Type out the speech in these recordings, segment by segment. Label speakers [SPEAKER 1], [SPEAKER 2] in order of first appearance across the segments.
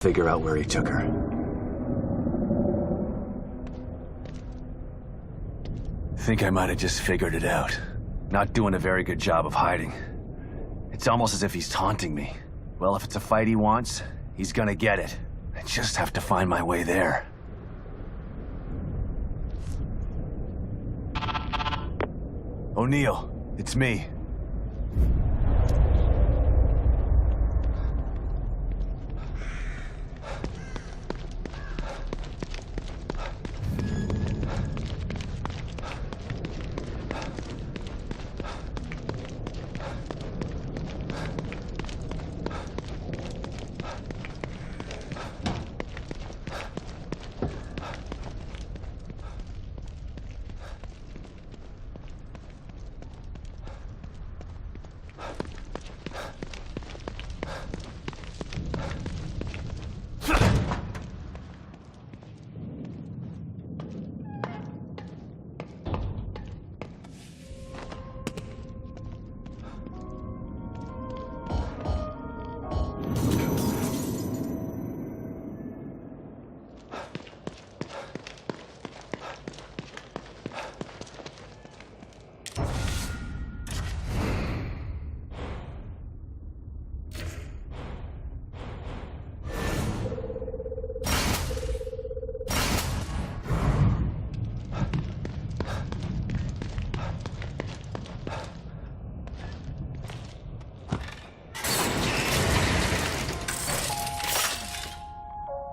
[SPEAKER 1] figure out where he took her. Think I might have just figured it out. Not doing a very good job of hiding. It's almost as if he's taunting me. Well, if it's a fight he wants, he's gonna get it. I just have to find my way there. O'Neill, it's me.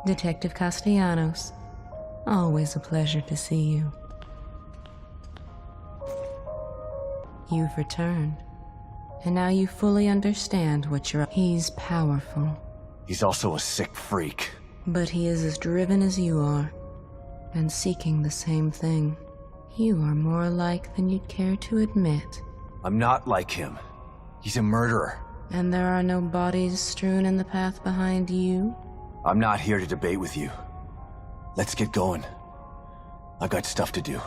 [SPEAKER 2] Detective Castellanos, always a pleasure to see you. You've returned, and now you fully understand what you're... He's powerful.
[SPEAKER 1] He's also a sick freak.
[SPEAKER 2] But he is as driven as you are, and seeking the same thing. You are more alike than you'd care to admit.
[SPEAKER 1] I'm not like him. He's a murderer.
[SPEAKER 2] And there are no bodies strewn in the path behind you?
[SPEAKER 1] I'm not here to debate with you. Let's get going. I got stuff to do.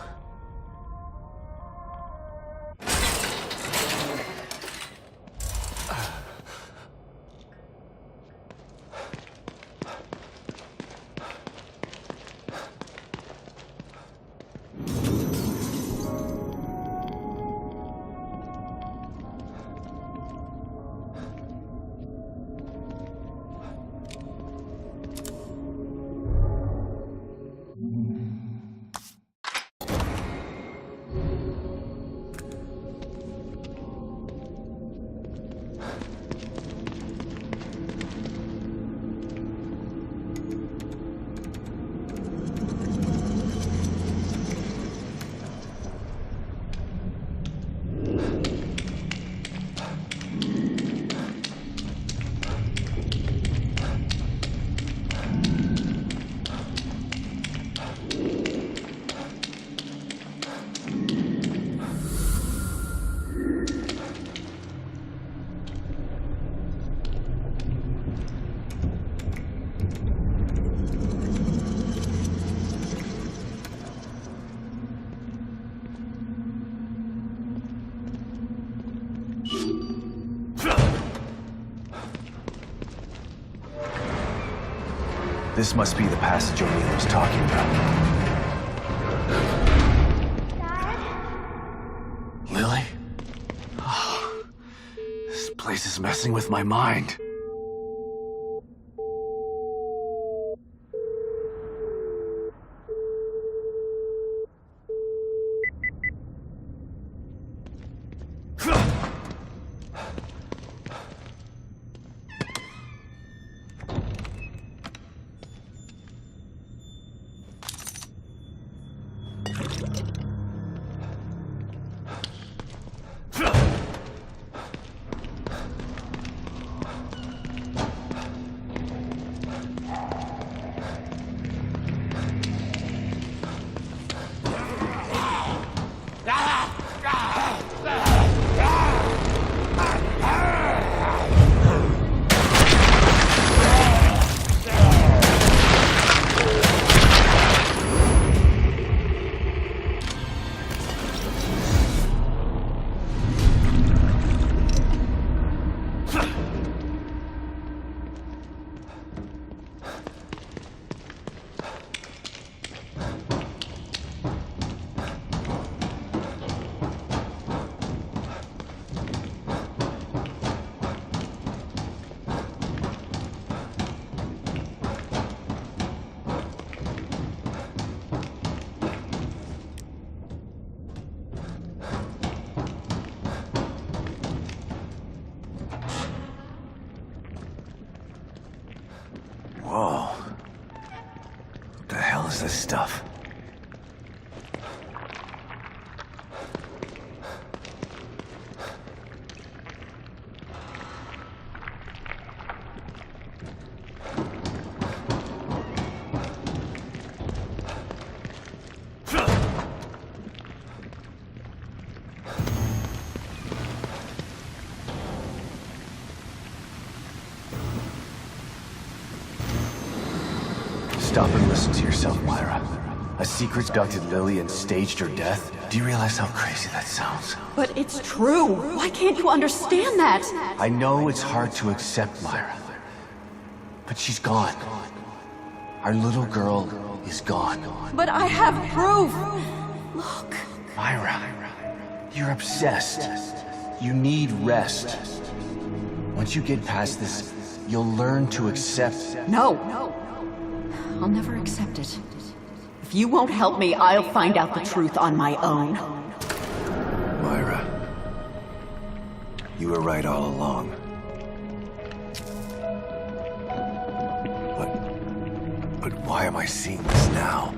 [SPEAKER 1] This must be the passage O'Neill was talking about.
[SPEAKER 3] Dad?
[SPEAKER 1] Lily? Oh, this place is messing with my mind. Whoa. What the hell is this stuff? Stop and listen to yourself, Myra. A secret abducted Lily and staged her death? Do you realize how crazy that sounds?
[SPEAKER 3] But it's true. Why can't you understand that?
[SPEAKER 1] I know it's hard to accept, Myra. But she's gone. Our little girl is gone.
[SPEAKER 3] But I have proof. Look.
[SPEAKER 1] Myra, you're obsessed. You need rest. Once you get past this, you'll learn to accept.
[SPEAKER 3] No. I'll never accept it. If you won't help me, I'll find out the truth on my own.
[SPEAKER 1] Myra, you were right all along. But why am I seeing this now?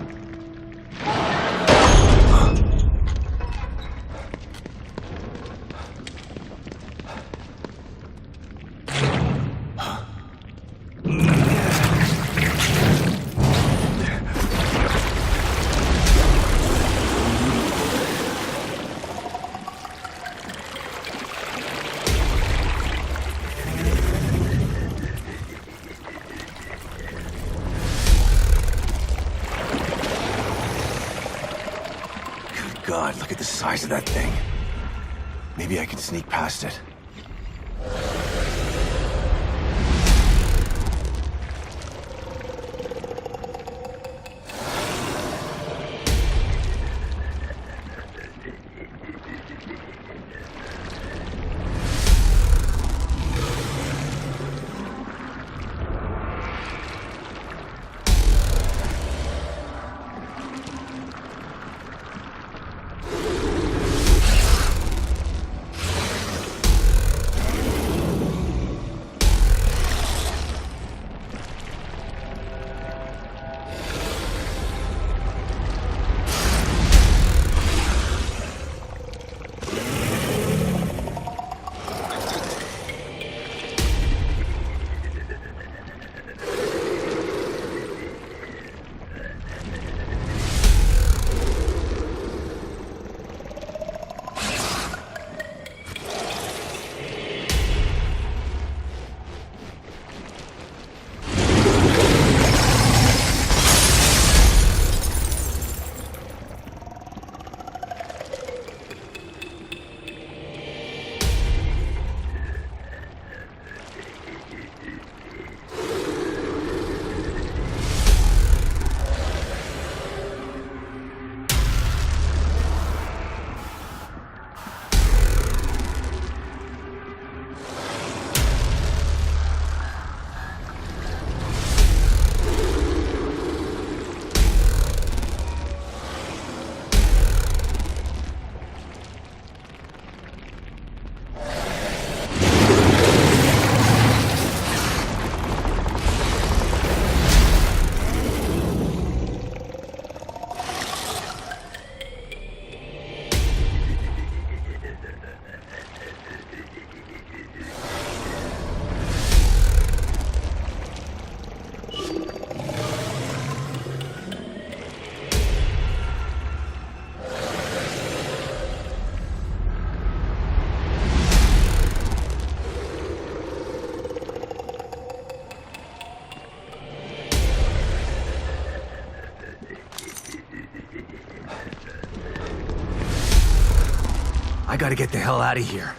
[SPEAKER 1] God, look at the size of that thing. Maybe I can sneak past it. I gotta get the hell out of here.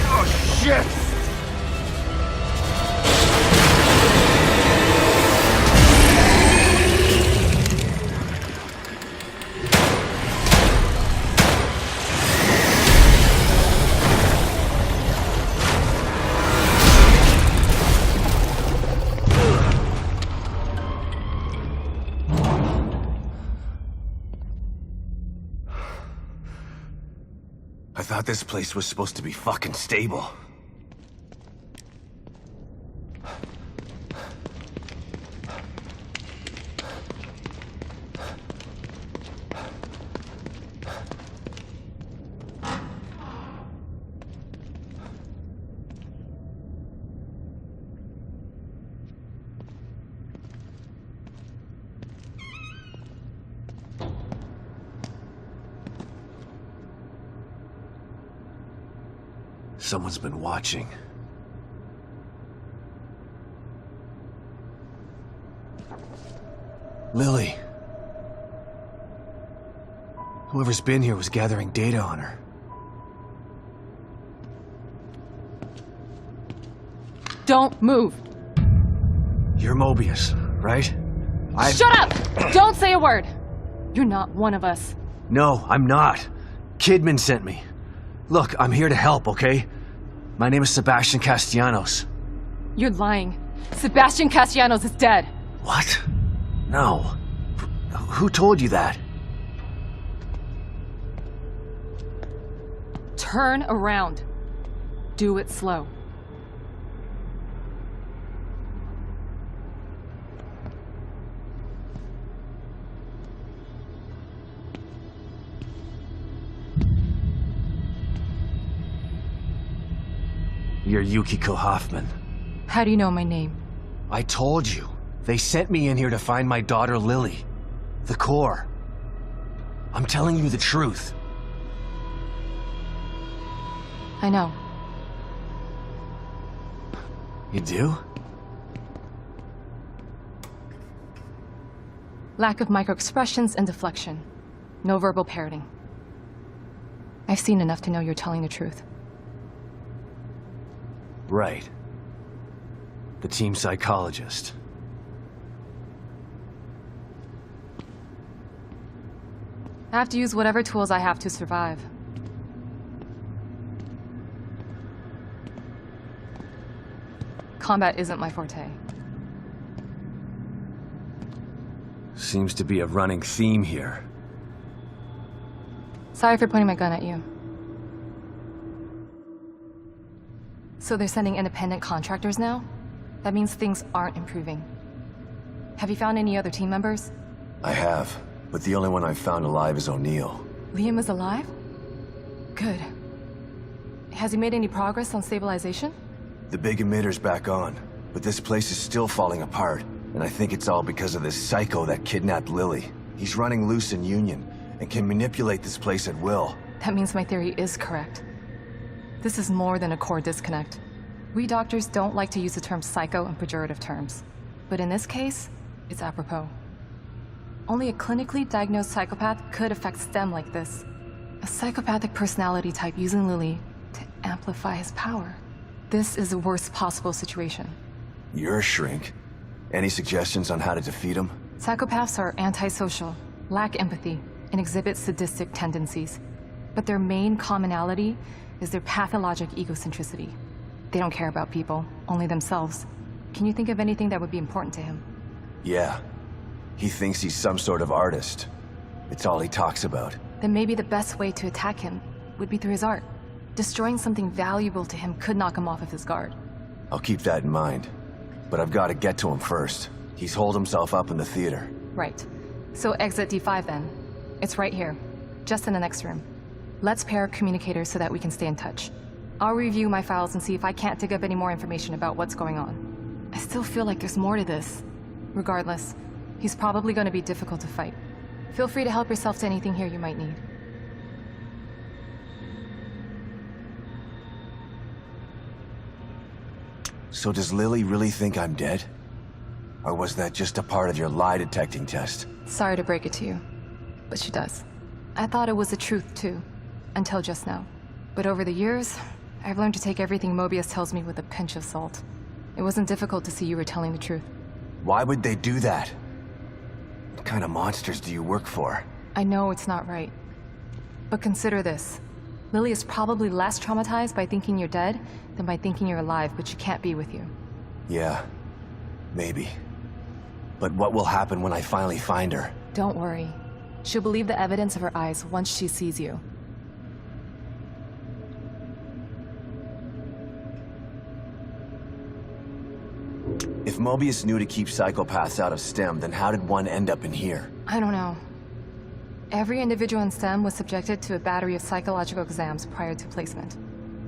[SPEAKER 1] Oh, shit! thought this place was supposed to be fucking stable. Someone's been watching. Lily. Whoever's been here was gathering data on her.
[SPEAKER 4] Don't move.
[SPEAKER 1] You're Mobius, right?
[SPEAKER 4] Shut up! Don't say a word. You're not one of us.
[SPEAKER 1] No, I'm not. Kidman sent me. Look, I'm here to help, okay? My name is Sebastian Castellanos.
[SPEAKER 4] You're lying. Sebastian Castellanos is dead.
[SPEAKER 1] What? No. Who told you that?
[SPEAKER 4] Turn around. Do it slow.
[SPEAKER 1] You're Yukiko Hoffman.
[SPEAKER 4] How do you know my name?
[SPEAKER 1] I told you. They sent me in here to find my daughter Lily. The core. I'm telling you the truth.
[SPEAKER 4] I know.
[SPEAKER 1] You do?
[SPEAKER 4] Lack of microexpressions and deflection. No verbal parroting. I've seen enough to know you're telling the truth.
[SPEAKER 1] Right. The team psychologist.
[SPEAKER 4] I have to use whatever tools I have to survive. Combat isn't my forte.
[SPEAKER 1] Seems to be a running theme here.
[SPEAKER 4] Sorry for pointing my gun at you. So they're sending independent contractors now? That means things aren't improving. Have you found any other team members?
[SPEAKER 1] I have, but the only one I've found alive is O'Neill.
[SPEAKER 4] Liam is alive? Good. Has he made any progress on stabilization?
[SPEAKER 1] The big emitter's back on, but this place is still falling apart, and I think it's all because of this psycho that kidnapped Lily. He's running loose in Union, and can manipulate this place at will.
[SPEAKER 4] That means my theory is correct. This is more than a core disconnect. We doctors don't like to use the term psycho in pejorative terms, but in this case, it's apropos. Only a clinically diagnosed psychopath could affect STEM like this. A psychopathic personality type using Lily to amplify his power. This is the worst possible situation.
[SPEAKER 1] You're a shrink. Any suggestions on how to defeat him?
[SPEAKER 4] Psychopaths are antisocial, lack empathy, and exhibit sadistic tendencies. But their main commonality is their pathologic egocentricity. They don't care about people, only themselves. Can you think of anything that would be important to him?
[SPEAKER 1] Yeah. He thinks he's some sort of artist. It's all he talks about.
[SPEAKER 4] Then maybe the best way to attack him would be through his art. Destroying something valuable to him could knock him off of his guard.
[SPEAKER 1] I'll keep that in mind. But I've got to get to him first. He's holed himself up in the theater.
[SPEAKER 4] Right. So exit D5 then. It's right here, just in the next room. Let's pair communicators so that we can stay in touch. I'll review my files and see if I can't dig up any more information about what's going on. I still feel like there's more to this. Regardless, he's probably going to be difficult to fight. Feel free to help yourself to anything here you might need.
[SPEAKER 1] So does Lily really think I'm dead? Or was that just a part of your lie detecting test?
[SPEAKER 4] Sorry to break it to you, but she does. I thought it was the truth too, until just now. But over the years, I've learned to take everything Mobius tells me with a pinch of salt. It wasn't difficult to see you were telling the truth.
[SPEAKER 1] Why would they do that? What kind of monsters do you work for?
[SPEAKER 4] I know it's not right. But consider this. Lily is probably less traumatized by thinking you're dead than by thinking you're alive, but she can't be with you.
[SPEAKER 1] Yeah, maybe. But what will happen when I finally find her?
[SPEAKER 4] Don't worry. She'll believe the evidence of her eyes once she sees you.
[SPEAKER 1] If Mobius knew to keep psychopaths out of STEM, then how did one end up in here?
[SPEAKER 4] I don't know. Every individual in STEM was subjected to a battery of psychological exams prior to placement.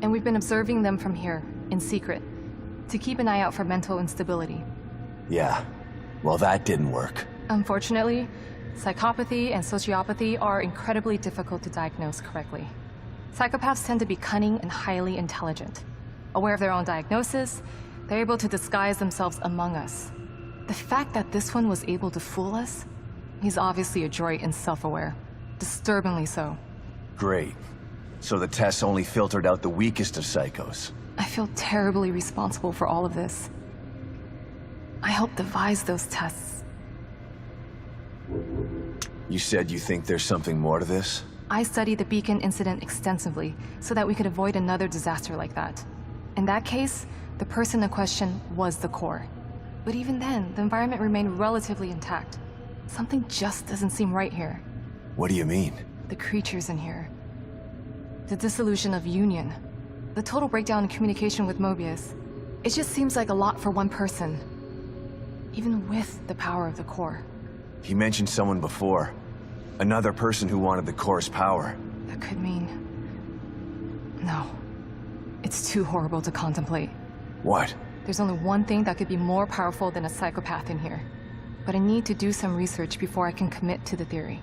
[SPEAKER 4] And we've been observing them from here, in secret, to keep an eye out for mental instability.
[SPEAKER 1] Yeah. Well, that didn't work.
[SPEAKER 4] Unfortunately, psychopathy and sociopathy are incredibly difficult to diagnose correctly. Psychopaths tend to be cunning and highly intelligent. Aware of their own diagnosis, they're able to disguise themselves among us. The fact that this one was able to fool us, he's obviously adroit and self-aware. Disturbingly so.
[SPEAKER 1] Great. So the tests only filtered out the weakest of psychos.
[SPEAKER 4] I feel terribly responsible for all of this. I helped devise those tests.
[SPEAKER 1] You said you think there's something more to this?
[SPEAKER 4] I studied the Beacon incident extensively so that we could avoid another disaster like that. In that case, the person in question was the core. But even then, the environment remained relatively intact. Something just doesn't seem right here.
[SPEAKER 1] What do you mean?
[SPEAKER 4] The creatures in here. The dissolution of Union. The total breakdown in communication with Mobius. It just seems like a lot for one person. Even with the power of the core.
[SPEAKER 1] He mentioned someone before. Another person who wanted the core's power.
[SPEAKER 4] That could mean... No. It's too horrible to contemplate.
[SPEAKER 1] What?
[SPEAKER 4] There's only one thing that could be more powerful than a psychopath in here. But I need to do some research before I can commit to the theory.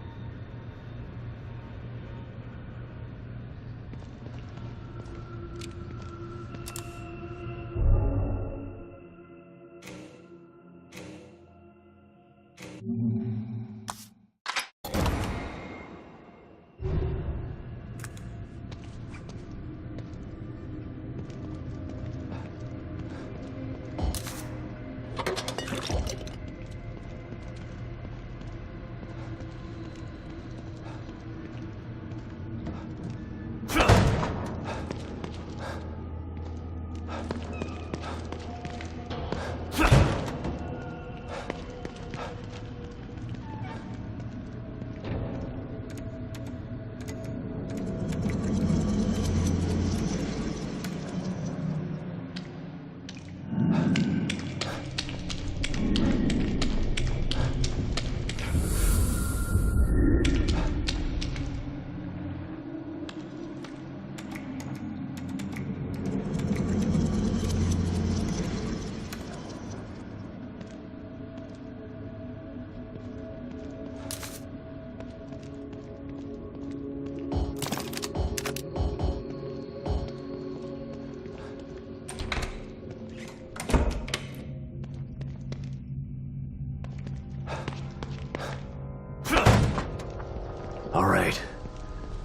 [SPEAKER 1] All right.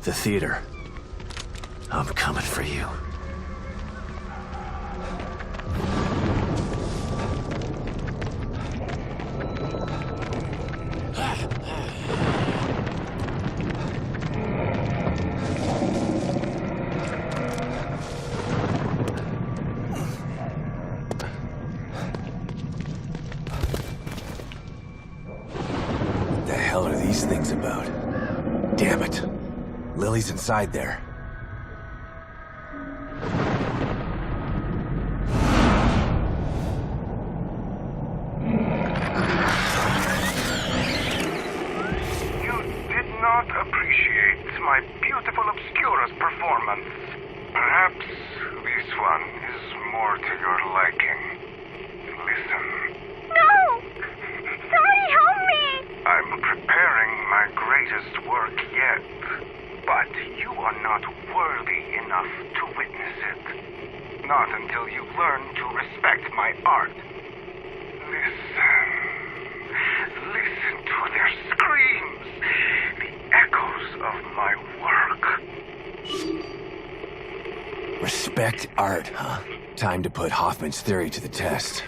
[SPEAKER 1] The theater. I'm coming for you. What the hell are these things about? Damn it. Lily's inside there.
[SPEAKER 5] You did not appreciate my beautiful Obscurus performance. Perhaps this one is more to your liking. Listen.
[SPEAKER 6] No! Somebody help me!
[SPEAKER 5] I'm preparing my greatest work yet, but you are not worthy enough to witness it. Not until you learn to respect my art. Listen. Listen to their screams, the echoes of my work.
[SPEAKER 1] Respect art, huh? Time to put Hoffman's theory to the test.